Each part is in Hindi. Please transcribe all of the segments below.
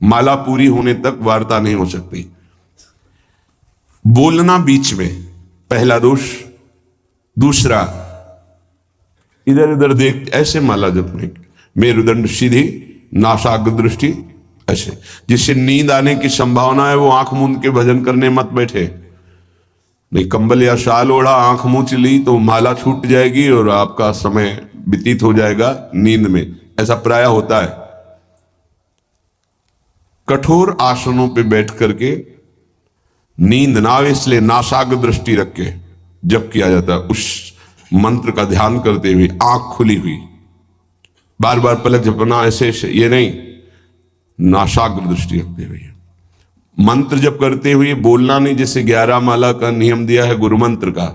माला पूरी होने तक वार्ता नहीं हो सकती। बोलना बीच में पहला दोष। दूसरा, इधर उधर देख ऐसे माला जपने, मेरुदंड सीधी, नासाग्र दृष्टि ऐसे, जिससे नींद आने की संभावना है वो आंख मूंद के भजन करने मत बैठे। नहीं, कंबल या शाल ओढ़ा, आंख मूंद ली तो माला छूट जाएगी और आपका समय व्यतीत हो जाएगा नींद में। ऐसा प्राय होता है। कठोर आसनों पे बैठ करके नींद ना आवे इसलिए नासाग्र दृष्टि रख के जप किया जाता है। उस मंत्र का ध्यान करते हुए आंख खुली हुई, बार बार पलक झपकना ऐसे ये नहीं, नासाग्र दृष्टि रखते हुए मंत्र जप करते हुए बोलना नहीं। जैसे 11 माला का नियम दिया है गुरु मंत्र का,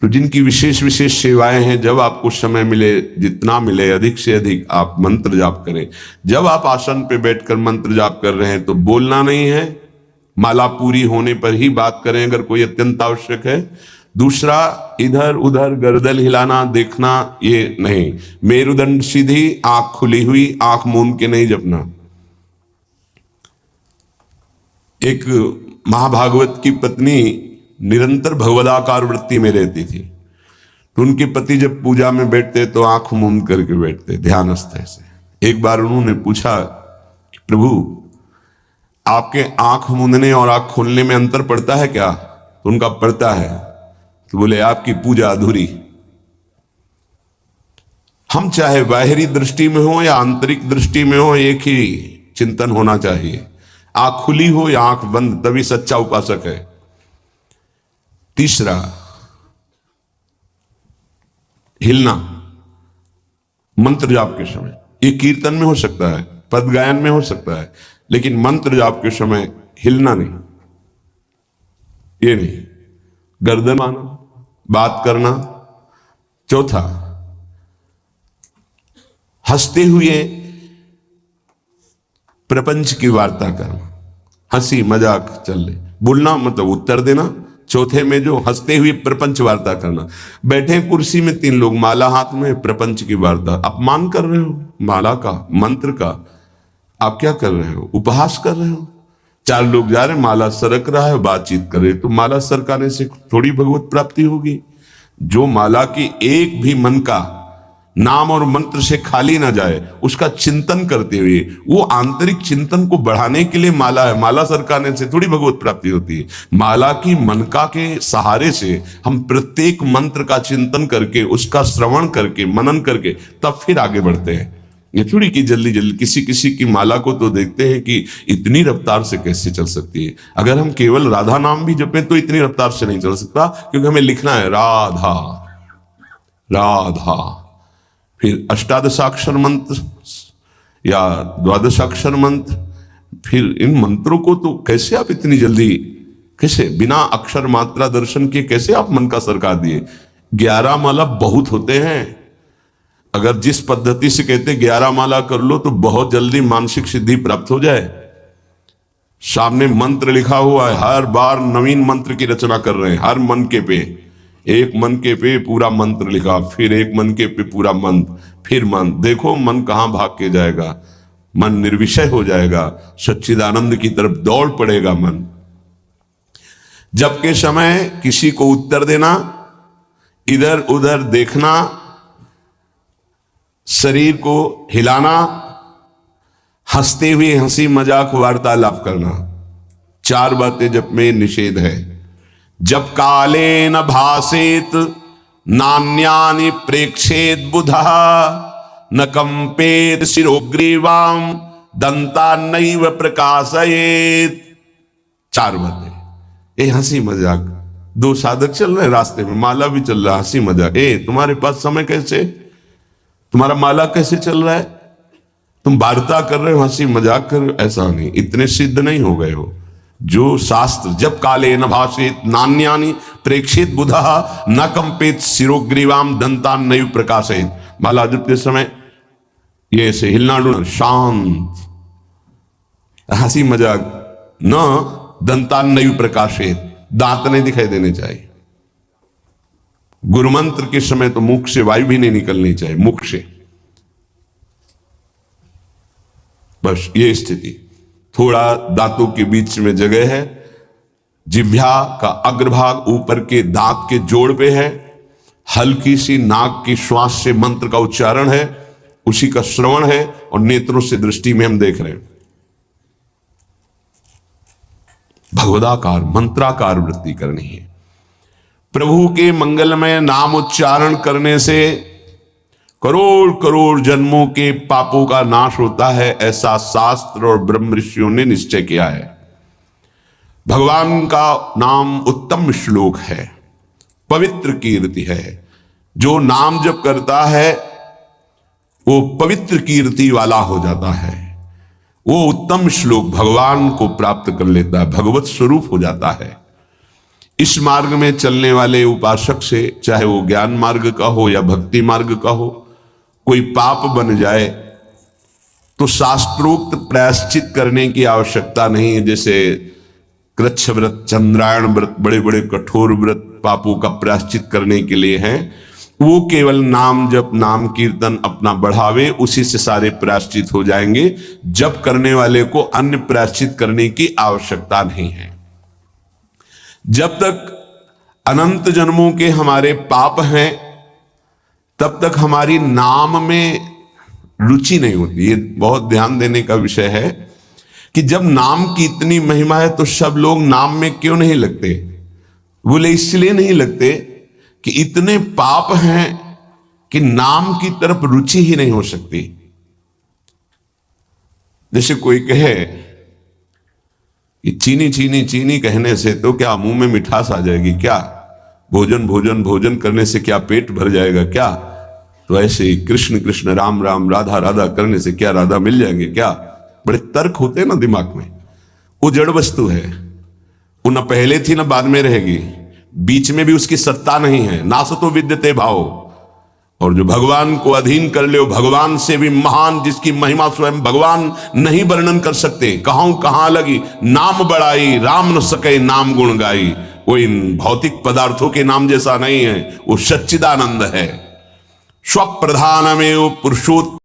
तो जिनकी विशेष विशेष सेवाएं हैं, जब आपको समय मिले, जितना मिले अधिक से अधिक आप मंत्र जाप करें। जब आप आसन पे बैठकर मंत्र जाप कर रहे हैं तो बोलना नहीं है, माला पूरी होने पर ही बात करें अगर कोई अत्यंत आवश्यक है। दूसरा, इधर उधर गर्दन हिलाना देखना ये नहीं। मेरुदंड सीधी, आंख खुली हुई, आंख मूंद के नहीं जपना। एक महाभागवत की पत्नी निरंतर भगवदाकार वृत्ति में रहती थी, तो उनके पति जब पूजा में बैठते तो आंख मूंद करके बैठते ध्यानस्थ ऐसे। एक बार उन्होंने पूछा कि प्रभु, आपके आंख मूंदने और आंख खोलने में अंतर पड़ता है क्या? तो उनका पड़ता है। तो बोले आपकी पूजा अधूरी। हम चाहे बाहरी दृष्टि में हो या आंतरिक दृष्टि में हो, एक ही चिंतन होना चाहिए, आंख खुली हो या आंख बंद, तभी सच्चा उपासक है। तीसरा, हिलना मंत्र जाप के समय। ये कीर्तन में हो सकता है, पद गायन में हो सकता है, लेकिन मंत्र जाप के समय हिलना नहीं, ये नहीं। गर्दन माना, बात करना। चौथा, हंसते हुए प्रपंच की वार्ता करना, हंसी मजाक चल रही, बोलना मतलब उत्तर देना। चौथे में जो हंसते हुए प्रपंच वार्ता करना। बैठे कुर्सी में 3 लोग, माला हाथ में, प्रपंच की वार्ता। अपमान कर रहे हो माला का, मंत्र का। आप क्या कर रहे हो? उपहास कर रहे हो। 4 लोग जा रहे, माला सरक रहा है, बातचीत कर रहे, तो माला सरकाने से थोड़ी भगवत प्राप्ति होगी। जो माला की एक भी मन का नाम और मंत्र से खाली ना जाए, उसका चिंतन करते हुए, वो आंतरिक चिंतन को बढ़ाने के लिए माला है। माला सरकाने से थोड़ी भगवत प्राप्ति होती है। माला की मनका के सहारे से हम प्रत्येक मंत्र का चिंतन करके, उसका श्रवण करके, मनन करके तब फिर आगे बढ़ते हैं। ये थोड़ी कि जल्दी जल्दी। किसी किसी की माला को तो देखते हैं कि इतनी रफ्तार से कैसे चल सकती है। अगर हम केवल राधा नाम भी जपें तो इतनी रफ्तार से नहीं चल सकता, क्योंकि हमें लिखना है राधा राधा। फिर अष्टादशाक्षर मंत्र या द्वादशाक्षर मंत्र, फिर इन मंत्रों को तो कैसे आप इतनी जल्दी, कैसे बिना अक्षर मात्रा दर्शन के कैसे आप मन का सरका दिए? 11 माला बहुत होते हैं। अगर जिस पद्धति से कहते 11 माला कर लो तो बहुत जल्दी मानसिक सिद्धि प्राप्त हो जाए। सामने मंत्र लिखा हुआ है, हर बार नवीन मंत्र की रचना कर रहे हैं। हर मन के पे, एक मन के पे पूरा मंत्र लिखा, फिर एक मन के पे पूरा मंत्र, फिर मन। देखो मन कहां भाग के जाएगा, मन निर्विषय हो जाएगा, सच्चिदानंद की तरफ दौड़ पड़ेगा मन। जब के समय किसी को उत्तर देना, इधर उधर देखना, शरीर को हिलाना, हंसते हुए हंसी मजाक वार्तालाप करना, 4 बातें जप में निषेध है। जब काले न भासेत नान्यानि प्रेक्षेत बुधा न कंपेत शिरोग्रीवाम दंतान्नैव प्रकाशयेत। 4 बातें। ये हंसी मजाक, 2 साधक चल रहे रास्ते में, माला भी चल रहा, हंसी मजाक। तुम्हारे पास समय कैसे, तुम्हारा माला कैसे चल रहा है, तुम वार्ता कर रहे हो, हंसी मजाक कर रहे हो? ऐसा नहीं, इतने सिद्ध नहीं हो गए हो। जो शास्त्र जब काले न भाषेत नान्यानि प्रेक्षित बुधा न कंपेत शिरोग्रीवाम दंतान नैव प्रकाशयेत। माला जपते समय ये ऐसे हिलना डुलना, शांत, हंसी मजाक, न दंतान नैव प्रकाशयेत, दांत नहीं दिखाई देने चाहिए। गुरुमंत्र के समय तो मुख से वायु भी नहीं निकलनी चाहिए, मुख से। बस ये स्थिति। थोड़ा दांतों के बीच में जगह है, जिह्वा का अग्रभाग ऊपर के दांत के जोड़ पे है, हल्की सी नाक की श्वास से मंत्र का उच्चारण है, उसी का श्रवण है, और नेत्रों से दृष्टि में हम देख रहे हैं। भगवदाकार मंत्राकार वृत्ति करनी है। प्रभु के मंगलमय नाम उच्चारण करने से करोड़ करोड़ जन्मों के पापों का नाश होता है, ऐसा शास्त्र और ब्रह्म ऋषियों ने निश्चय किया है। भगवान का नाम उत्तम श्लोक है, पवित्र कीर्ति है। जो नाम जप करता है वो पवित्र कीर्ति वाला हो जाता है, वो उत्तम श्लोक भगवान को प्राप्त कर लेता है, भगवत स्वरूप हो जाता है। इस मार्ग में चलने वाले उपासक से, चाहे वो ज्ञान मार्ग का हो या भक्ति मार्ग का हो, कोई पाप बन जाए तो शास्त्रोक्त प्रायश्चित करने की आवश्यकता नहीं है। जैसे कृच्छ व्रत, चंद्रायण व्रत, बड़े बड़े कठोर व्रत पापों का प्रायश्चित करने के लिए हैं, वो केवल नाम जप, नाम कीर्तन अपना बढ़ावे, उसी से सारे प्रायश्चित हो जाएंगे। जप करने वाले को अन्य प्रायश्चित करने की आवश्यकता नहीं है। जब तक अनंत जन्मों के हमारे पाप हैं तब तक हमारी नाम में रुचि नहीं होती। ये बहुत ध्यान देने का विषय है कि जब नाम की इतनी महिमा है तो सब लोग नाम में क्यों नहीं लगते? बोले इसलिए नहीं लगते कि इतने पाप हैं कि नाम की तरफ रुचि ही नहीं हो सकती। जैसे कोई कहे कि चीनी चीनी चीनी कहने से तो क्या मुंह में मिठास आ जाएगी क्या? भोजन भोजन भोजन करने से क्या पेट भर जाएगा क्या? तो ऐसे ही कृष्ण कृष्ण राम राम राधा राधा करने से क्या राधा मिल जाएंगे क्या? बड़े तर्क होते हैं ना दिमाग में। वो जड़ वस्तु है, वो न पहले थी न बाद में रहेगी, बीच में भी उसकी सत्ता नहीं है। नासतो विद्यते भाव। और जो भगवान को अधीन कर ले, भगवान से भी महान, जिसकी महिमा स्वयं भगवान नहीं वर्णन कर सकते। कहूं कहां लगी नाम बड़ाई, राम न सके नाम गुण गाई। वो इन भौतिक पदार्थों के नाम जैसा नहीं है, वो सच्चिदानंद है। स्वप्रधान में वो पुरुषोत्तम